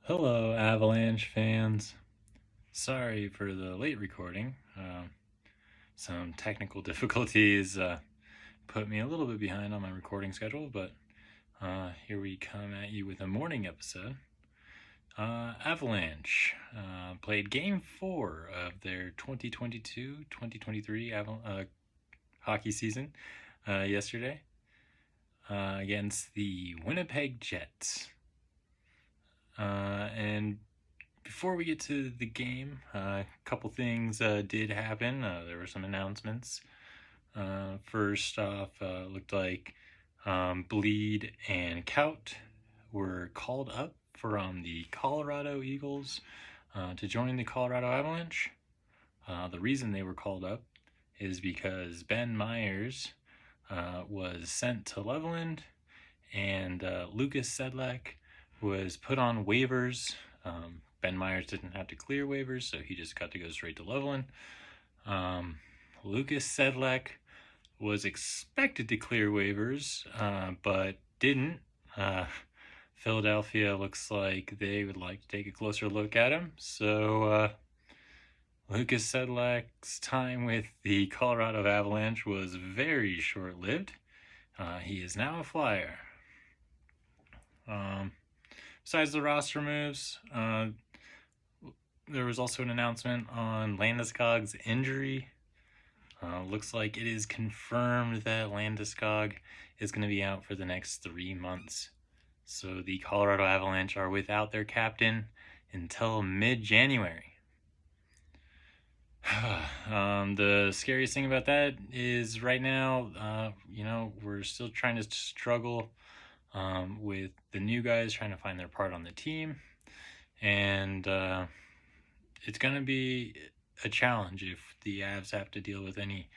Hello, Avalanche fans. Sorry for the late recording. Some technical difficulties put me a little bit behind on my recording schedule, but here we come at you with a morning episode. Avalanche played Game 4 of their 2022-2023 hockey season yesterday against the Winnipeg Jets. And before we get to the game, a couple things did happen. There were some announcements. First off, looked like Bleed and Kaut were called up from the Colorado Eagles to join the Colorado Avalanche. The reason they were called up is because Ben Myers was sent to Loveland, and Lucas Sedlak was put on waivers. Ben Myers didn't have to clear waivers, so he just got to go straight to Loveland. Lucas Sedlak was expected to clear waivers, but didn't. Philadelphia looks like they would like to take a closer look at him. So Lucas Sedlak's time with the Colorado Avalanche was very short-lived. He is now a Flyer. Besides the roster moves, there was also an announcement on Landeskog's injury. Looks like it is confirmed that Landeskog is going to be out for the next 3 months. So the Colorado Avalanche are without their captain until mid-January. The scariest thing about that is right now, we're still trying to struggle with the new guys trying to find their part on the team. And it's going to be a challenge if the Avs have to deal with any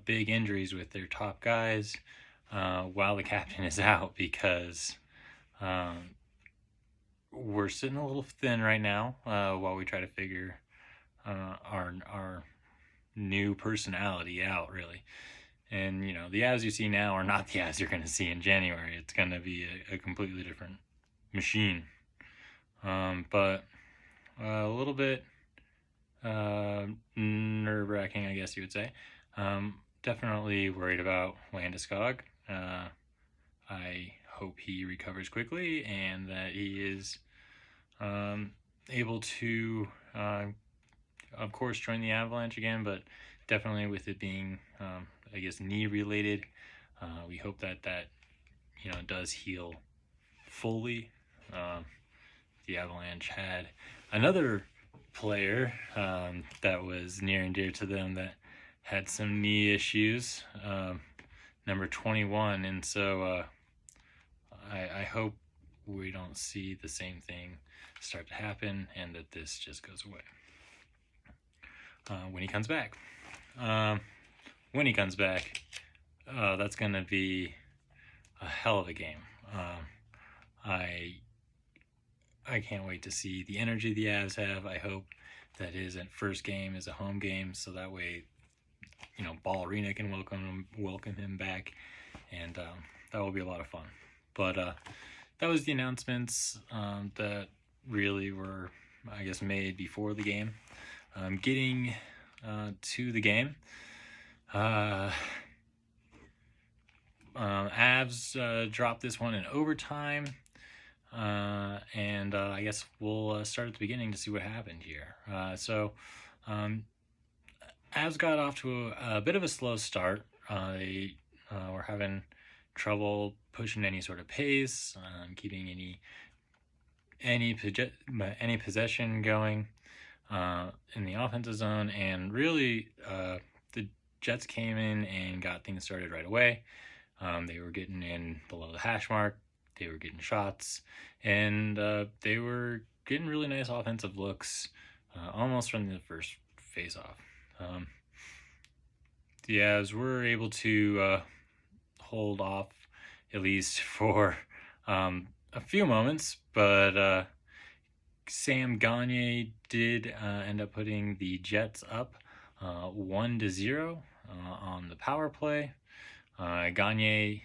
big injuries with their top guys while the captain is out, because we're sitting a little thin right now while we try to figure our new personality out, really. And, the Avs you see now are not the Avs you're going to see in January. It's going to be a completely different machine. But a little bit nerve-wracking, I guess you would say. Definitely worried about Landeskog. I hope he recovers quickly and that he is able to, of course, join the Avalanche again, but definitely with it being, knee-related, we hope that does heal fully. The Avalanche had another player that was near and dear to them that had some knee issues, number 21, and so I hope we don't see the same thing start to happen and that this just goes away when he comes back. When he comes back, that's going to be a hell of a game. I can't wait to see the energy the Avs have. I hope that his first game is a home game, so that way, Ball Arena can welcome him back, and that will be a lot of fun. But that was the announcements that really were, made before the game. Getting to the game, Avs dropped this one in overtime. And I guess we'll start at the beginning to see what happened here. Avs got off to a bit of a slow start. They were having trouble pushing any sort of pace, keeping any possession going in the offensive zone, and really the Jets came in and got things started right away. They were getting in below the hash mark. They were getting shots, and they were getting really nice offensive looks almost from the first face-off. The Avs were able to hold off at least for a few moments, but Sam Gagner did end up putting the Jets up 1-0 on the power play. Gagner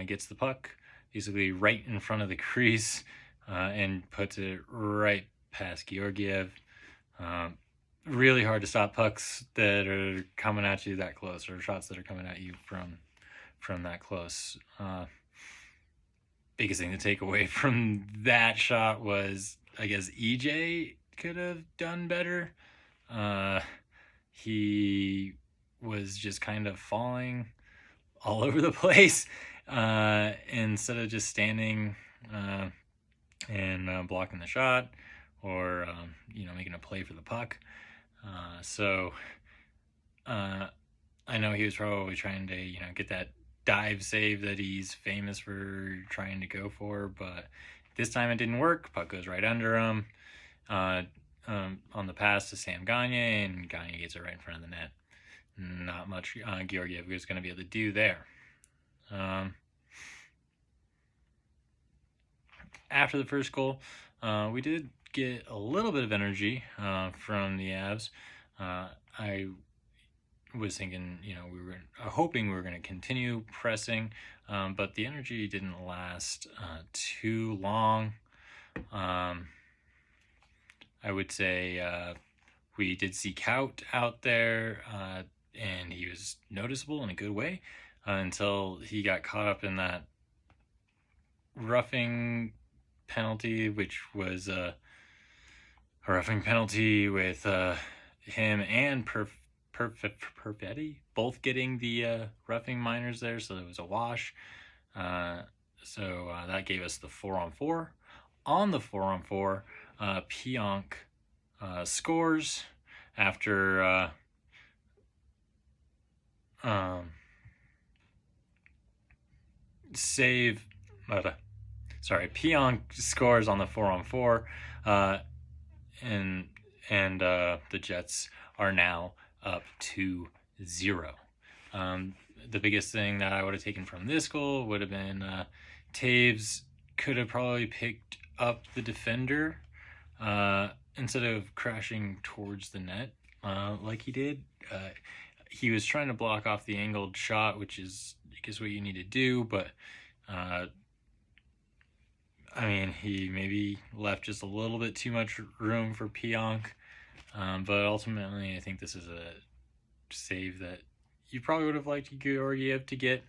gets the puck basically right in front of the crease and puts it right past Georgiev. Really hard to stop pucks that are coming at you that close, or shots that are coming at you from that close. Biggest thing to take away from that shot was, I guess, EJ could have done better. He was just kind of falling all over the place instead of just standing and blocking the shot, or making a play for the puck. So I know he was probably trying to get that dive save that he's famous for trying to go for, but this time it didn't work. Puck goes right under him on the pass to Sam Gagne, and Gagne gets it right in front of the net. Not much Georgiev was going to be able to do there. After the first goal, we did get a little bit of energy from the Avs. I was thinking, we were hoping we were going to continue pressing, but the energy didn't last too long. I would say we did see Kaut out there, and he was noticeable in a good way until he got caught up in that roughing penalty, which was a roughing penalty with him and Perfetti both getting the roughing minors there, so it was a wash. So that gave us the 4-on-4. On the 4-on-4, Pionk scores after Pionk scores on the 4-on-4, and the Jets are now up 2-0. The biggest thing that I would have taken from this goal would have been Taves could have probably picked up the defender instead of crashing towards the net like he did. He was trying to block off the angled shot, which is, I guess, what you need to do, but he maybe left just a little bit too much room for Pionk. But ultimately, I think this is a save that you probably would have liked Georgiev to get.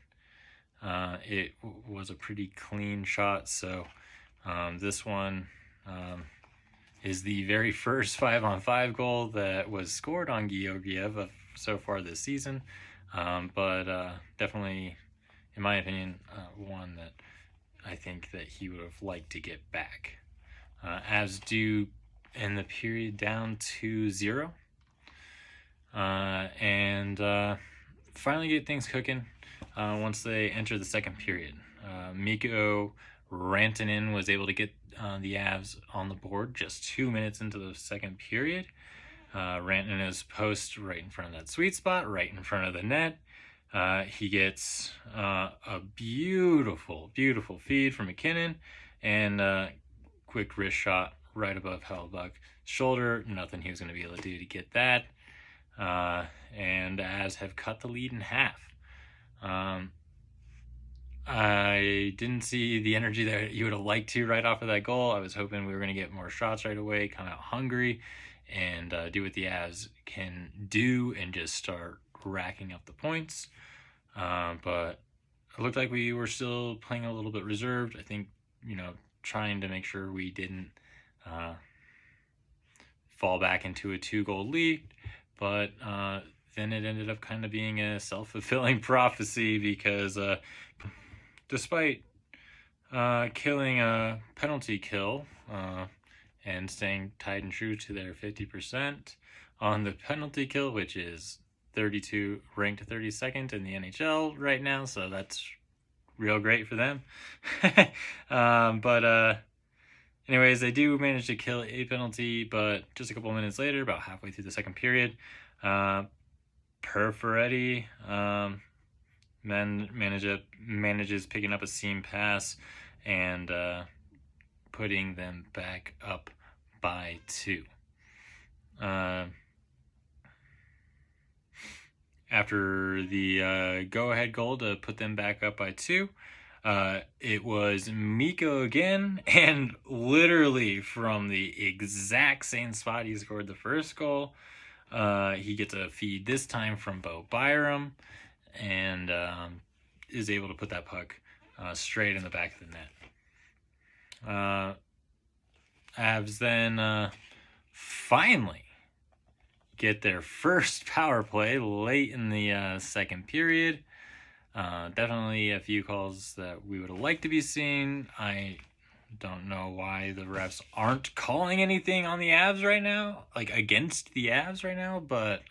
It was a pretty clean shot, so this one is the very first 5-on-5 goal that was scored on Georgiev so far this season, but definitely, in my opinion, one that I think that he would have liked to get back. Avs do end the period down 2-0, and finally get things cooking once they enter the second period. Mikko Rantanen was able to get the Avs on the board just 2 minutes into the second period. Rantanen is post right in front of that sweet spot, right in front of the net. He gets a beautiful, beautiful feed from McKinnon, and quick wrist shot right above Hellbuck's shoulder. Nothing he was going to be able to do to get that. And Avs have cut the lead in half. I didn't see the energy that you would have liked to right off of that goal. I was hoping we were going to get more shots right away, come out hungry, and do what the Avs can do and just start racking up the points. But it looked like we were still playing a little bit reserved. I think, trying to make sure we didn't fall back into a 2-goal lead. But then it ended up kind of being a self-fulfilling prophecy, because despite killing a penalty kill and staying tied and true to their 50% on the penalty kill, which is ranked 32nd in the NHL right now, so that's real great for them. But anyways, they do manage to kill a penalty, but just a couple minutes later, about halfway through the second period, Perfetti manages picking up a seam pass and putting them back up by 2. After the go-ahead goal to put them back up by 2, It was Miko again, and literally from the exact same spot he scored the first goal. He gets a feed this time from Bo Byram, and is able to put that puck straight in the back of the net. Avs then finally get their first power play late in the second period. Definitely a few calls that we would have liked to be seeing. I don't know why the refs aren't calling anything on the Avs right now, like against the Avs right now, but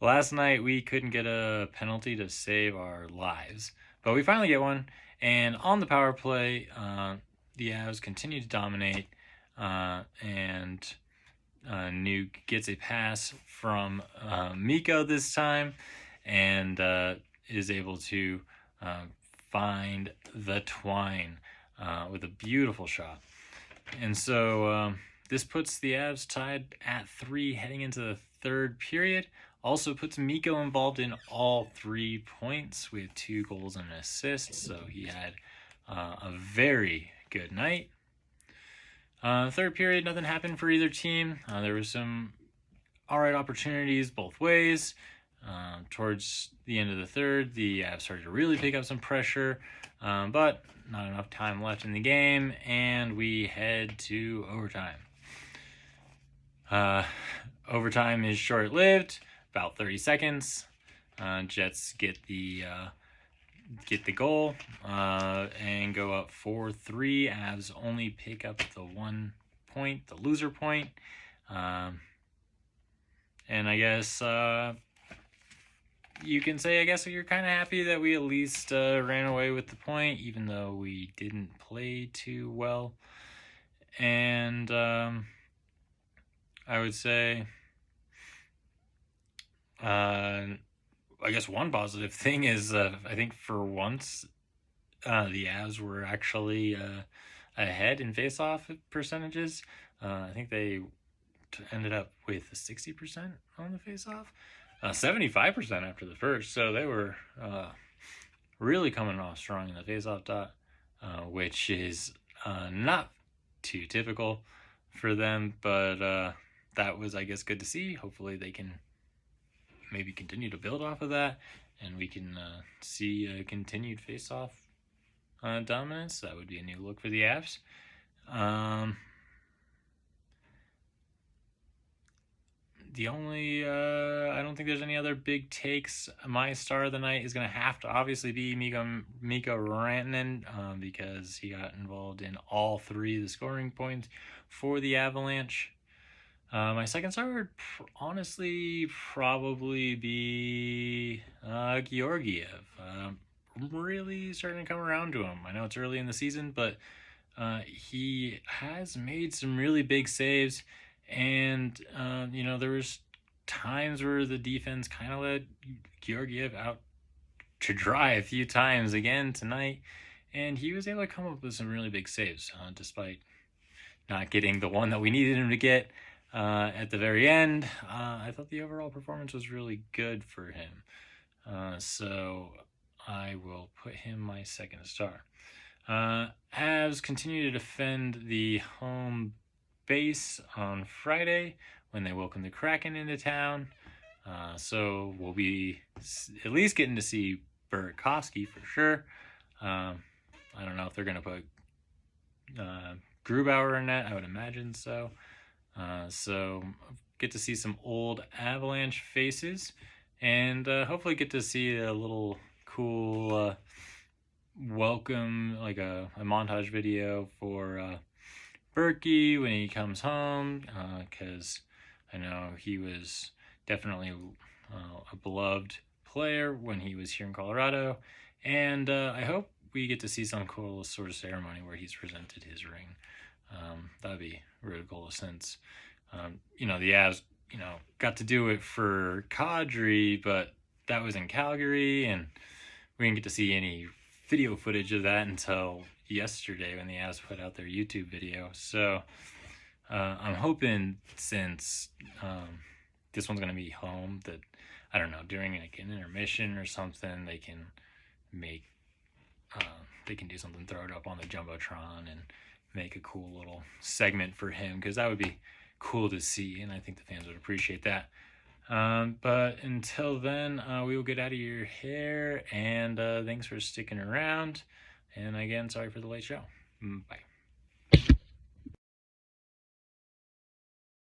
last night we couldn't get a penalty to save our lives, but we finally get one. And on the power play, the Avs continue to dominate, and Nuke gets a pass from Miko this time, and is able to find the twine with a beautiful shot. And so this puts the Avs tied at 3 heading into the third period. Also puts Miko involved in all 3 points with 2 goals and an assist. So he had a very good night. Third period, nothing happened for either team. There was some alright opportunities both ways. Towards the end of the third, the Avs started to really pick up some pressure, but not enough time left in the game, and we head to overtime. Overtime is short-lived, about 30 seconds. Jets get the goal and go up 4-3. Avs only pick up the 1 point, the loser point. And I guess you can say, I guess you're kind of happy that we at least ran away with the point, even though we didn't play too well. And I would say, I guess one positive thing is I think for once the Avs were actually ahead in face-off percentages. I think they ended up with 60% on the face-off. 75% after the first, so they were really coming off strong in the face-off dot, which is not too typical for them, but that was, I guess, good to see. Hopefully they can maybe continue to build off of that, and we can see continued face-off dominance. That would be a new look for the Avs. The only, I don't think there's any other big takes. My star of the night is going to have to obviously be Mikko Rantanen, because he got involved in all 3 of the scoring points for the Avalanche. My second star would honestly probably be Georgiev. Really starting to come around to him. I know it's early in the season, but he has made some really big saves. And, there was times where the defense kind of let Georgiev out to dry a few times again tonight. And he was able to come up with some really big saves, despite not getting the one that we needed him to get at the very end. I thought the overall performance was really good for him. So I will put him my second star. Avs continue to defend the home base on Friday when they welcome the Kraken into town. So we'll be at least getting to see Burakovsky for sure. I don't know if they're going to put Grubauer in net. I would imagine so. So get to see some old Avalanche faces, and hopefully get to see a little cool welcome, like a montage video for Berkey when he comes home, because I know he was definitely a beloved player when he was here in Colorado, and I hope we get to see some cool sort of ceremony where he's presented his ring. That'd be really cool since, the Avs, got to do it for Kadri, but that was in Calgary, and we didn't get to see any video footage of that until yesterday when the Avs put out their YouTube video. So I'm hoping, since this one's going to be home, that, I don't know, during like an intermission or something, they can make they can do something, throw it up on the Jumbotron and make a cool little segment for him, because that would be cool to see, and I think the fans would appreciate that. But until then, we will get out of your hair, and thanks for sticking around. And again, sorry for the late show. Bye.